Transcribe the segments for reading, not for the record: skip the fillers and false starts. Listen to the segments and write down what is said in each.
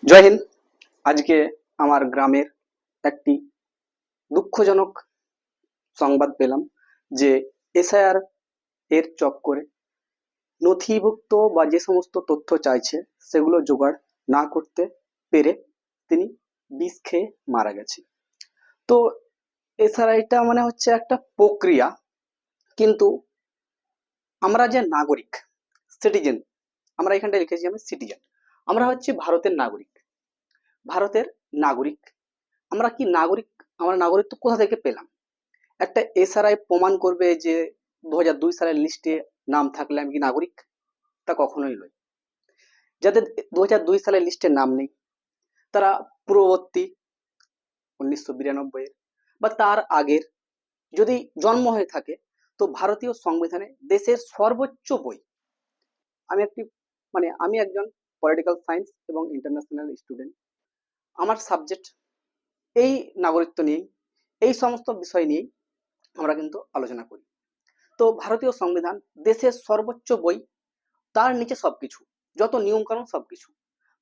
জয় হিন্দ। আজকে আমার গ্রামের একটি দুঃখজনক সংবাদ পেলাম যে এসআইআর এর চক্করে নথিভুক্ত বা যে সমস্ত তথ্য চাইছে সেগুলো জোগাড় না করতে পেরে তিনি বিষ খেয়ে মারা গেছে। তো এসআইআরটা মানে হচ্ছে একটা প্রক্রিয়া, কিন্তু আমরা যে নাগরিক, সিটিজেন, আমরা এখানটা লিখেছি আমি সিটিজেন, আমরা হচ্ছে ভারতের নাগরিক। ভারতের নাগরিক আমরা কি নাগরিক, আমরা নাগরিকত্ব কোথা থেকে পেলাম? একটা এসআরআই প্রমাণ করবে যে 2002 সালের লিস্টে নাম থাকলে আমি কি নাগরিক? তা কখনোই নয়। যাদের 2002 সালের লিস্টে নাম নেই তারা পূর্ববর্তী 1992 এর বা তার আগের যদি জন্ম হয়ে থাকে, তো ভারতীয় সংবিধানে দেশের সর্বোচ্চ বই, আমি একটি আমি একজন পলিটিক্যাল সায়েন্স এবং ইন্টারন্যাশনাল স্টুডেন্ট, আমার সাবজেক্ট এই নাগরিকত্ব নিয়েই, এই সমস্ত বিষয় নিয়েই আমরা কিন্তু আলোচনা করি। তো ভারতীয় সংবিধান দেশের সর্বোচ্চ বই, তার নিচে সবকিছু, যত নিয়ম কানুন সবকিছু।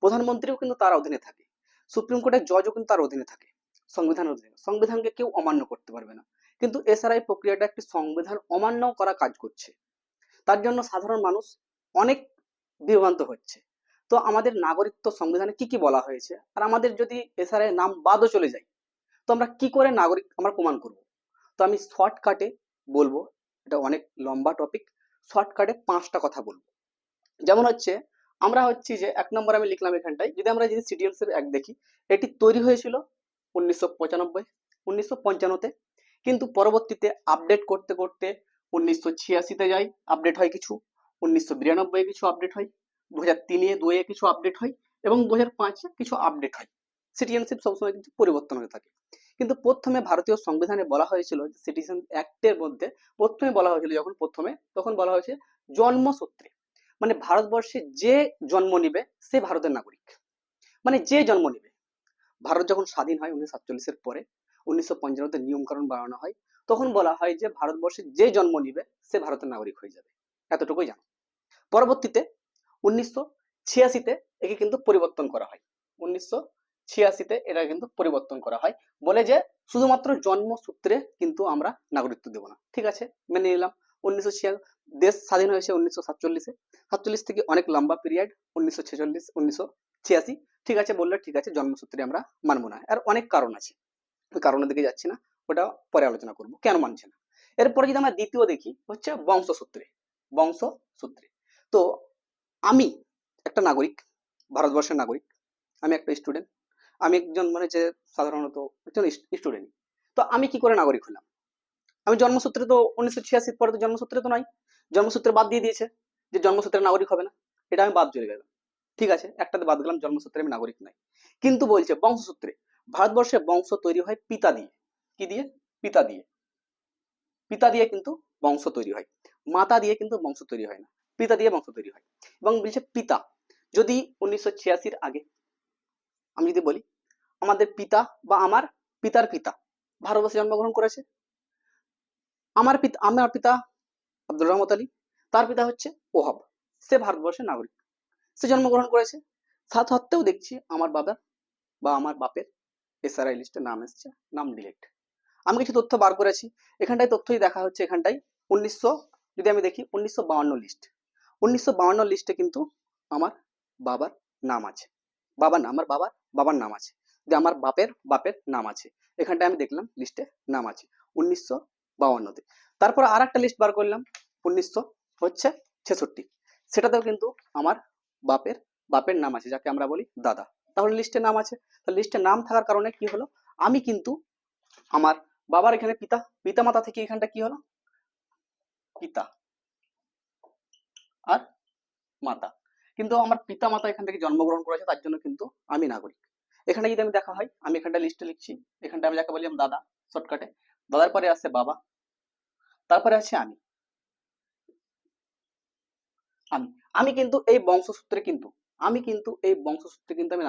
প্রধানমন্ত্রীও কিন্তু তার অধীনে থাকে, সুপ্রিম কোর্টের জজও কিন্তু তার অধীনে থাকে, সংবিধানের অধীনে। সংবিধানকে কেউ অমান্য করতে পারবে না। কিন্তু এসআরআই প্রক্রিয়াটা একটি সংবিধান অমান্য করা কাজ করছে, তার জন্য সাধারণ মানুষ অনেক বিভ্রান্ত হচ্ছে। তো আমাদের নাগরিকত্ব সংবিধানে কি কি বলা হয়েছে, আর আমাদের যদি এসআরআই নাম বাদও চলে যায়, তো আমরা কি করে নাগরিক আমরা প্রমাণ করব? তো আমি শর্টকাটে বলবো, এটা অনেক লম্বা টপিক, শর্টকাটে 5টা কথা বলবো। যেমন হচ্ছে, আমরা হচ্ছি যে 1 নম্বর আমি লিখলাম এখানটায়, যদি সিটিজেনশিপ অ্যাক্ট দেখি, এটি তৈরি হয়েছিল 1995 1955-তে, কিন্তু পরবর্তীতে আপডেট করতে করতে 1986-তে যাই, আপডেট হয় কিছু, 1992-এ কিছু আপডেট হয়, 2003-এ 2-এ কিছু আপডেট হয়, এবং 2005-এ কিছু আপডেট হয়। সিটিজেনশিপ সবসময় কিন্তু পরিবর্তন হয়ে থাকে। কিন্তু প্রথমে ভারতীয় সংবিধানে বলা হয়েছিল যে সিটিজেন অ্যাক্টের মধ্যে প্রথমে বলা হয়েছিল, তখন বলা হয়েছে জন্মসূত্রে, মানে ভারতবর্ষে যে জন্ম নিবে সে ভারতের নাগরিক, মানে যে জন্ম নিবে। ভারত যখন স্বাধীন হয় 1947-এর পরে, 1955-তে নিয়ম কানুন বানানো হয়, তখন বলা হয় যে ভারতবর্ষে যে জন্ম নিবে সে ভারতের নাগরিক হয়ে যাবে, এতটুকুই জানো। পরবর্তীতে 1986-তে একে কিন্তু পরিবর্তন করা হয়, 1986-তে এটা কিন্তু পরিবর্তন করা হয়, বলে যে শুধুমাত্র জন্মসূত্রে কিন্তু আমরা নাগরিকত্ব দেব না। ঠিক আছে, মেনে নিলাম। 1986, দেশ স্বাধীন হয়েছে 1947-এ, 47 থেকে অনেক লম্বা পিরিয়ড, 1946, 1986, ঠিক আছে বললে ঠিক আছে, জন্মসূত্রে আমরা মানবো না। আর অনেক কারণ আছে, ওই কারণের দিকে যাচ্ছি না, ওটা পরে আলোচনা করব কেন মানছে না। এরপরে যদি আমরা দ্বিতীয় দেখি, হচ্ছে বংশসূত্রে। বংশসূত্রে তো আমি একটা নাগরিক, ভারতবর্ষের নাগরিক, আমি একটা স্টুডেন্ট, আমি একজন যে সাধারণত একজন স্টুডেন্ট। তো আমি কি করে নাগরিক হলাম? আমি জন্মসূত্রে তো 1986 পরে তো জন্মসূত্রে তো নাই, জন্মসূত্রে বাদ দিয়ে দিয়েছে যে জন্মসূত্রে নাগরিক হবে না, এটা আমি বাদ চলে গেলাম। ঠিক আছে, একটাতে বাদ গেলাম, জন্মসূত্রে আমি নাগরিক নাই। কিন্তু বলছে বংশসূত্রে, ভারতবর্ষে বংশ তৈরি হয় পিতা দিয়ে। কি দিয়ে? পিতা দিয়ে। পিতা দিয়ে কিন্তু বংশ তৈরি হয়, মাতা দিয়ে কিন্তু বংশ তৈরি হয় না, পিতা দিয়ে বংশ তৈরি হয়। এবং বলছে পিতা, যদি 1986-র আগে আমি যদি বলি, আমাদের পিতা বা আমার পিতার পিতা ভারতবর্ষে জন্মগ্রহণ করেছে, আমার পিতা আব্দুল রহমত আলী, তার পিতা হচ্ছে ওহাব, সে ভারতবর্ষের নাগরিক, সে জন্মগ্রহণ করেছে। তা সত্ত্বেও দেখছি আমার বাবা বা আমার বাপের এসআরআই লিস্টে নাম এসছে, নাম ডিলেট। আমি কিছু তথ্য বার করেছি, এখানটায় তথ্যই দেখা হচ্ছে। এখানটায় 1900, যদি আমি দেখি 1952 লিস্ট, 1952 লিস্টে কিন্তু আমার বাবার নাম আছে, বাবার নাম, আমার বাবার নাম আছে, যে আমার বাপের নাম আছে, এখানটায় আমি দেখলাম লিস্টে নাম আছে 1952-তে। তারপর আর একটা লিস্ট বার করলাম 1966, সেটাতেও কিন্তু আমার বাপের বাপের নাম আছে, যাকে আমরা বলি দাদা। তাহলে লিস্টে নাম আছে। তাহলে লিস্টে নাম থাকার কারণে কি হলো, আমি কিন্তু আমার বাবার এখানে পিতা মাতা থেকে এখানটা কি হলো, পিতা আর মাতা, কিন্তু আমার পিতা মাতা এখান থেকে জন্মগ্রহণ করেছে, তার জন্য কিন্তু আমি নাগরিক। এখানে যদি আমি দেখা হয়, আমি এখানটা লিস্টে লিখছি, এখানটা আমি যাকে বললাম দাদা, শর্টকাটে, দাদার পরে আছে বাবা, তারপরে আছে আমি। আমি আমি কিন্তু এই বংশসূত্রে কিন্তু আমি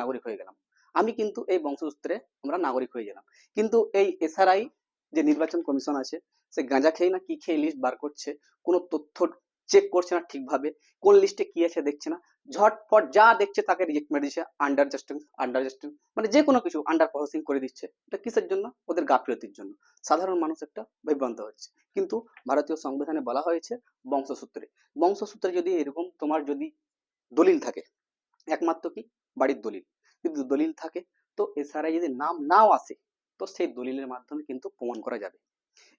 নাগরিক হয়ে গেলাম, আমি কিন্তু এই বংশসূত্রে আমরা নাগরিক হয়ে গেলাম। কিন্তু এই এসআরআই যে নির্বাচন কমিশন আছে, সে গাঁজা খেয়ে না কি খেয়ে লিস্ট বার করছে, কোনো তথ্য চেক করছে না ঠিকভাবে, কোন লিস্টে কি আছে দেখছে না, ঝটপট যা দেখছে তাকে রিজেক্ট মেরে দিচ্ছে, আন্ডার জাস্টিং মানে যে কোনো কিছু আন্ডার প্রসেসিং করে দিচ্ছে। এটা কিসের জন্য? ওদের গাফিলতির জন্য। সাধারণ মানুষ একটা বিভ্রান্ত হচ্ছে। কিন্তু ভারতীয় সংবিধানে বলা হয়েছে বংশসূত্রে। বংশসূত্রে যদি এরকম তোমার যদি দলিল থাকে, একমাত্র কি বাড়ির দলিল, যদি দলিল থাকে তো এছাড়া যদি নাম নাও আসে তো সেই দলিলের মাধ্যমে কিন্তু প্রমাণ করা যাবে।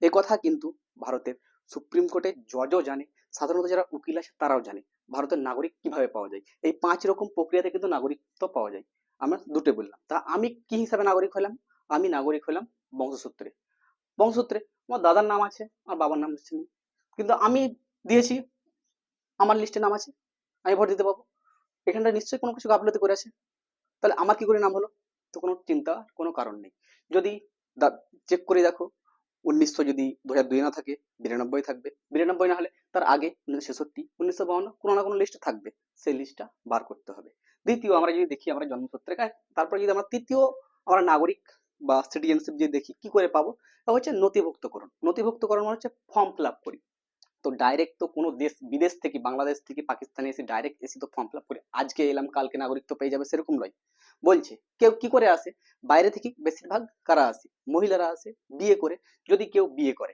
এ কথা কিন্তু ভারতের সুপ্রিম কোর্টের জজও জানে, সাধারণত যারা উকিল আছে তারাও জানে ভারতের নাগরিক কিভাবে পাওয়া যায়। এই 5 রকম প্রক্রিয়াতে কিন্তু নাগরিকত্ব পাওয়া যায়। আমরা দুটো বললাম, তা আমি কি হিসাবে নাগরিক হলাম? আমি নাগরিক হলাম বংশসূত্রে। বংশসূত্রে আমার দাদার নাম আছে, আমার বাবার নাম লিস্টে নেই, কিন্তু আমি দিয়েছি, আমার লিস্টে নাম আছে, আমি ভোট দিতে পাবো। এখানটা নিশ্চয়ই কোনো কিছু গাফিলতি করে আছে। তাহলে আমার কি করে নাম হলো? তো কোনো চিন্তা কোনো কারণ নেই। যদি চেক করে দেখো, 1900 যদি 2002 না থাকে, 92 থাকবে, 92 না হলে তার আগে 1966, 1952 কোনো না কোনো লিস্টে থাকবে, সেই লিস্টটা বার করতে হবে। দ্বিতীয় আমরা যদি দেখি আমরা জন্মসূত্রে তারপরে যদি আমরা তৃতীয় আমরা নাগরিক বা সিটিজেনশিপ যদি দেখি কি করে পাবো, তা হচ্ছে নথিভুক্তকরণ। নথিভুক্তকরণ মানে হচ্ছে ফর্ম ফিল আপ করি। তো ডাইরেক্ট তো কোনো দেশ বিদেশ থেকে, বাংলাদেশ থেকে পাকিস্তানে এসে ডাইরেক্ট এসে তো ফর্ম ফিল আপ করে আজকে এলাম কালকে নাগরিকত্ব পেয়ে যাবে সেরকম নয়। বলছে কেউ কি করে আসে, বাইরে থেকে বেশিরভাগ কারা আসে, মহিলারা আসে বিয়ে করে। যদি কেউ বিয়ে করে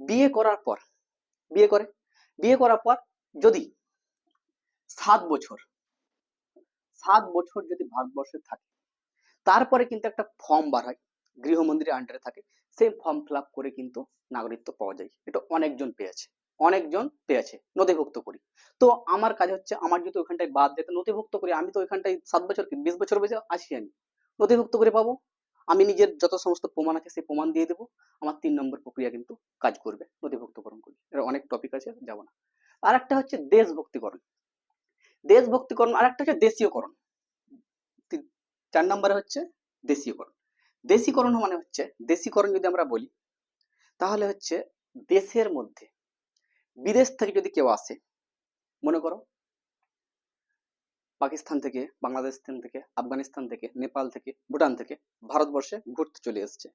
বিয়ে করার পর বিয়ে করে বিয়ে করার পর যদি 7 বছর 7 বছর যদি ভারতবর্ষে থাকে, তারপরে কিন্তু একটা ফর্ম বার হয়, গৃহমন্ত্রীর আন্ডারে থাকে, সেই ফর্ম ফিল আপ করে কিন্তু নাগরিকত্ব পাওয়া যায়। এটা অনেকজন পেয়েছে নথিভুক্ত করি। তো আমার কাজ হচ্ছে, আমার যদি ওইখানটায় বাদ যেতে নথিভুক্ত করি, আমি তো ওইখানটায় 7 বছর কি 20 বছর বেঁচে আছি, আমি নথিভুক্ত করে পাবো। আমি নিজের যত সমস্ত প্রমাণ আছে সেই প্রমাণ দিয়ে দেবো, আমার 3 নম্বর প্রক্রিয়া কিন্তু কাজ করবে, নথিভুক্তকরণ করি। এর অনেক টপিক আছে, যাব না। আর একটা হচ্ছে দেশভক্তিকরণ। দেশভক্তিকরণ আর একটা হচ্ছে দেশীয়করণ। 4 নম্বরে হচ্ছে দেশীয়করণ। দেশীকরণ মানে হচ্ছে, দেশীকরণ যদি আমরা বলি তাহলে হচ্ছে দেশের মধ্যে বিদেশ থেকে যদি কেউ আসে, মনে করো পাকিস্তান থেকে, বাংলাদেশ থেকে, আফগানিস্তান থেকে, নেপাল থেকে, ভুটান থেকে ভারতবর্ষে ঘুরতে চলে এসছে।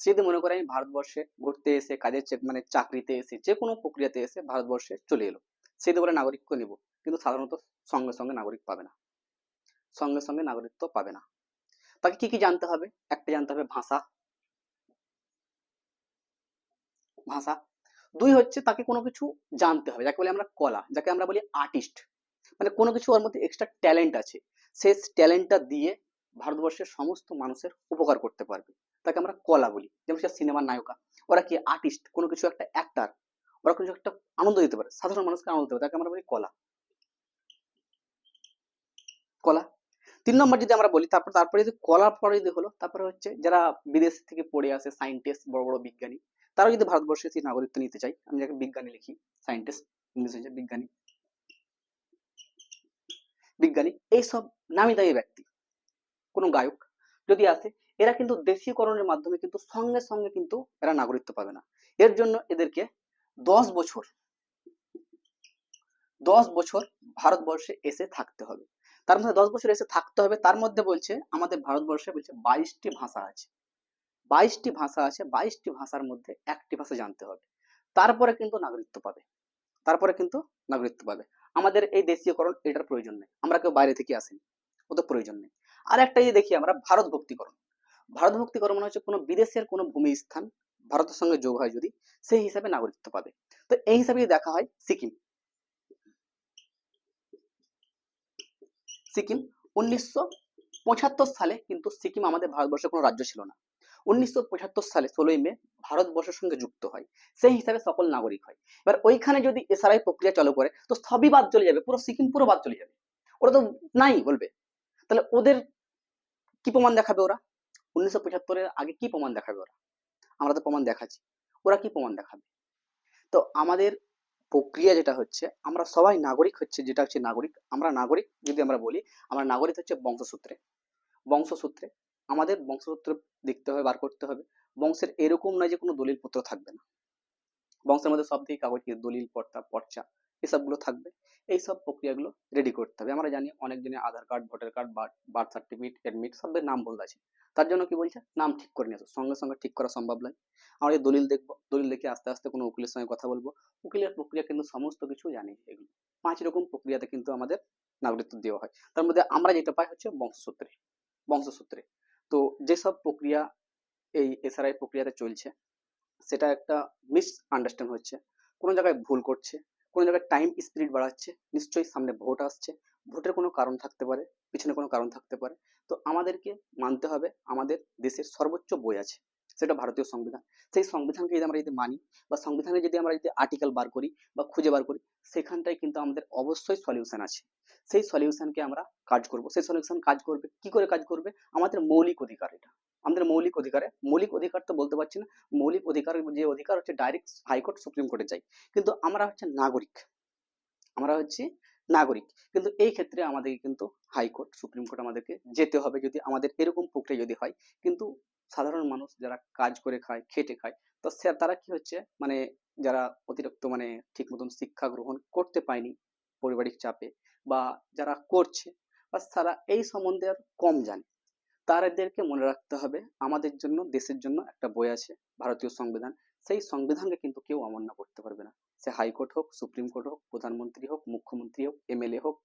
সে যদি মনে করে আমি ভারতবর্ষে ঘুরতে এসে কাজের মানে চাকরিতে এসে যে কোনো প্রক্রিয়াতে এসে ভারতবর্ষে চলে এলো, সে যদি বলে নাগরিকত্ব নিব, কিন্তু সাধারণত সঙ্গে সঙ্গে নাগরিক পাবে না, সঙ্গে সঙ্গে নাগরিকত্ব পাবে না। তাকে কি কি জানতে হবে? একটা জানতে হবে ভাষা, ভাষা। দুই হচ্ছে তাকে কোনো কিছু জানতে হবে, যাকে বলি আমরা কলা, যাকে আমরা বলি আর্টিস্ট, মানে কোনো কিছু ওর মধ্যে এক্সট্রা ট্যালেন্ট আছে, সে ট্যালেন্টটা দিয়ে ভারতবর্ষের সমস্ত মানুষের উপকার করতে পারবে, তাকে আমরা কলা বলি। যেমন সে সিনেমার নায়িকা, ওরা কি আর্টিস্ট, কোনো কিছু একটা অ্যাক্টার, ওরা কিছু একটা আনন্দ দিতে পারে, সাধারণ মানুষকে আনন্দ দিতে পারে, তাকে আমরা বলি কলা। কলা 3 নম্বর যদি আমরা বলি, তারপরে যদি কলার পরে যদি হলো, তারপরে হচ্ছে যারা বিদেশ থেকে পড়ে আসে, সায়েন্টিস্ট, বড় বড় বিজ্ঞানী, তারা যদি ভারতবর্ষে সেই নাগরিকত্ব নিতে চায়, আমি যাকে বিজ্ঞানী লিখি, সায়েন্টিস্ট ইংলিশ হচ্ছে বিজ্ঞানী, বিজ্ঞানী এইসব নামি দামি ব্যক্তি, কোনো গায়ক যদি আসে, এরা কিন্তু দেশীয়করণের মাধ্যমে কিন্তু সঙ্গে সঙ্গে কিন্তু এরা নাগরিকত্ব পাবে না। এর জন্য এদেরকে 10 বছর 10 বছর ভারতবর্ষে এসে থাকতে হবে। তার মধ্যে 10 বছর এসে থাকতে হবে, তার মধ্যে বলছে আমাদের ভারতবর্ষে বলছে 22টি ভাষা আছে, 22টি ভাষার মধ্যে একটি ভাষা জানতে হবে, তারপরে কিন্তু নাগরিকত্ব পাবে, তারপরে কিন্তু নাগরিকত্ব পাবে। আমাদের এই দেশীয়করণ এটার প্রয়োজন নেই, আমরা কেউ বাইরে থেকে আসিনি, ওদের প্রয়োজন নেই। আর একটা যদি দেখি আমরা ভারত ভক্তিকরণ, ভারত ভক্তিকরণ মানে হচ্ছে কোনো বিদেশের কোনো ভূমি স্থান ভারতের সঙ্গে যোগ হয় যদি, সেই হিসাবে নাগরিকত্ব পাবে। তো এই হিসাবে যদি দেখা হয় সিকিম, সিকিম 1975 সালে কিন্তু সিকিম আমাদের ভারতবর্ষের কোনো রাজ্য ছিল না। 1975 সালে 16ই মে ভারতবর্ষের সঙ্গে যুক্ত হয়, সেই হিসাবে সকল নাগরিক হয়। এবার ওইখানে যদি এসআরআই প্রক্রিয়া চালু করে তো সবই বাদ চলে যাবে, পুরো সিকিম পুরো বাদ চলে যাবে, ওরা তো নাই বলবে। তাহলে ওদের কি প্রমাণ দেখাবে ওরা? 1975-এর আগে কি প্রমাণ দেখাবে ওরা? আমরা তো প্রমাণ দেখাচ্ছি, ওরা কি প্রমাণ দেখাবে? তো আমাদের প্রক্রিয়া যেটা হচ্ছে, আমরা সবাই নাগরিক হচ্ছে, যেটা হচ্ছে নাগরিক, আমরা নাগরিক যদি আমরা বলি, আমরা নাগরিক হচ্ছে বংশসূত্রে। বংশসূত্রে আমাদের বংশসূত্র দেখতে হবে, বার করতে হবে। বংশের এরকম নয় যে কোনো দলিল পত্র থাকবে না, বংশের মধ্যে সব থেকে কাগজ কি দলিল পর্চা, এসবগুলো থাকবে। এই সব প্রক্রিয়াগুলো রেডি করতে হবে। আমরা জানি অনেক জনের Aadhaar card, voter card, birth certificate, admit সবের নাম ভুল আছে। তার জন্য কি বলছে, নাম ঠিক করে নিয়ে আসো। সঙ্গে সঙ্গে ঠিক করা সম্ভব নয়। আমরা এই দলিল দেখবো, দলিল দেখে আস্তে আস্তে কোনো উকিলের সঙ্গে কথা বলবো। উকিলের প্রক্রিয়া কিন্তু সমস্ত কিছু জানি। এগুলো 5 রকম প্রক্রিয়াতে কিন্তু আমাদের নাগরিকত্ব দেওয়া হয়। তার মধ্যে আমরা যেটা পাই হচ্ছে বংশসূত্রে। বংশসূত্রে তো যেসব প্রক্রিয়া এই এসআরআই প্রক্রিয়াতে চলছে, সেটা একটা মিস আন্ডারস্ট্যান্ড হচ্ছে। কোনো জায়গায় ভুল করছে, কোনো জায়গায় টাইম স্পিরিট বাড়াচ্ছে। নিশ্চয়ই সামনে ভোট আসছে, ভোটের কোনো কারণ থাকতে পারে, পিছনে কোনো কারণ থাকতে পারে। তো আমাদেরকে মানতে হবে আমাদের দেশের সর্বোচ্চ বই আছে, সেটা ভারতীয় সংবিধান। সেই সংবিধানকে যদি আমরা মানি, বা সংবিধানে যদি আর্টিকেল বার করি বা খুঁজে বার করি, সেখানটায় কিন্তু আমাদের অবশ্যই সলিউশন আছে। সেই সলিউশনকে আমরা কাজ করব। সেই সলিউশন কাজ করবে কি করে? কাজ করবে আমাদের মৌলিক অধিকার। এটা আমাদের মৌলিক অধিকারে, মৌলিক অধিকার তো বলতে পারছি না, মৌলিক অধিকার যে অধিকার হচ্ছে ডাইরেক্ট হাইকোর্ট সুপ্রিম কোর্টে যাই। কিন্তু আমরা হচ্ছে নাগরিক, আমরা হচ্ছে নাগরিক। কিন্তু এই ক্ষেত্রে আমাদেরকে কিন্তু হাইকোর্ট সুপ্রিম কোর্ট আমাদেরকে যেতে হবে, যদি আমাদের এরকম প্রক্রিয়া যদি হয়। কিন্তু সাধারণ মানুষ যারা কাজ করে খায়, খেটে খায়, তো তারা কি হচ্ছে, মানে যারা অতিরিক্ত মানে ঠিক মতন শিক্ষা গ্রহণ করতে পায়নি পারিবারিক চাপে, বা যারা করছে বা তারা এই সম্বন্ধে আর কম জানে, তাদেরকে মনে রাখতে হবে আমাদের জন্য, দেশের জন্য একটা বই আছে, ভারতীয় সংবিধান। সেই সংবিধানকে কিন্তু কেউ অমান্য করতে পারবে না। সে হাইকোর্ট হোক, সুপ্রিম কোর্ট হোক, প্রধানমন্ত্রী হোক, মুখ্যমন্ত্রী হোক, এমএলএ হোক,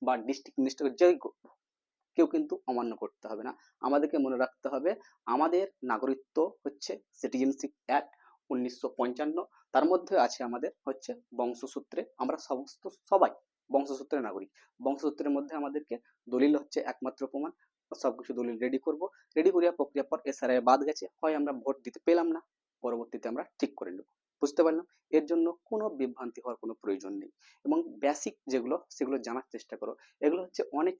বা ডিস্ট্রিক্ট মিনিস্টার, যে কেউ কিন্তু অমান্য করতে হবে না। আমাদেরকে মনে রাখতে হবে আমাদের নাগরিকত্ব হচ্ছে সিটিজেনশিপ অ্যাক্ট 1955। তার মধ্যে আছে আমাদের হচ্ছে বংশসূত্রে, আমরা সমস্ত সবাই বংশসূত্রে নাগরিক। বংশসূত্রের মধ্যে আমাদেরকে দলিল হচ্ছে একমাত্র প্রমাণ। সবকিছু দলিল রেডি করব, রেডি করিয়া প্রক্রিয়া পর এসআরআই বাদ গেছে, হয় আমরা ভোট দিতে পেলাম না, পরবর্তীতে আমরা ঠিক করে নেব। বুঝতে পারলাম? এর জন্য কোনো বিভ্রান্তি হওয়ার কোনো প্রয়োজন নেই। এবং বেসিক যেগুলো সেগুলো জানার চেষ্টা করো। এগুলো হচ্ছে অনেক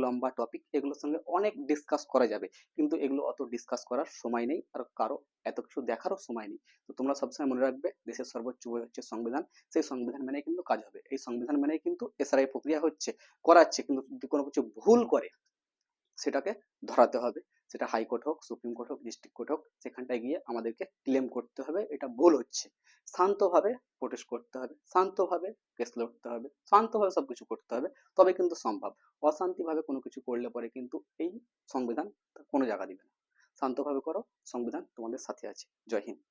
লম্বা টপিক, এগুলোর সঙ্গে অনেক ডিসকাস করা যাবে, কিন্তু এগুলো অত ডিসকাস করার সময় নেই, আর কারো এত কিছু দেখারও সময় নেই। তো তোমরা সবসময় মনে রাখবে দেশের সর্বোচ্চ বই হচ্ছে সংবিধান। সেই সংবিধান মেনে কিন্তু কাজ হবে, এই সংবিধান মেনে কিন্তু এসআরআই প্রক্রিয়া হচ্ছে, করাচ্ছে। কিন্তু যদি কোনো কিছু ভুল করে, সেটাকে ধরাতে হবে। সেটা হাইকোর্ট হোক, সুপ্রিম কোর্ট হোক, ডিস্ট্রিক্ট কোর্ট হোক, সেখানটায় গিয়ে আমাদেরকে ক্লেম করতে হবে এটা ভুল হচ্ছে। শান্তভাবে প্রোটেস্ট করতে হবে, শান্তভাবে কেস লড়তে হবে, শান্তভাবে সবকিছু করতে হবে, তবে কিন্তু সম্ভব। অশান্তিভাবে কোনো কিছু করলে পরে কিন্তু এই সংবিধান কোনো জায়গা দিবে না। শান্তভাবে করো, সংবিধান তোমাদের সাথে আছে। জয় হিন্দ।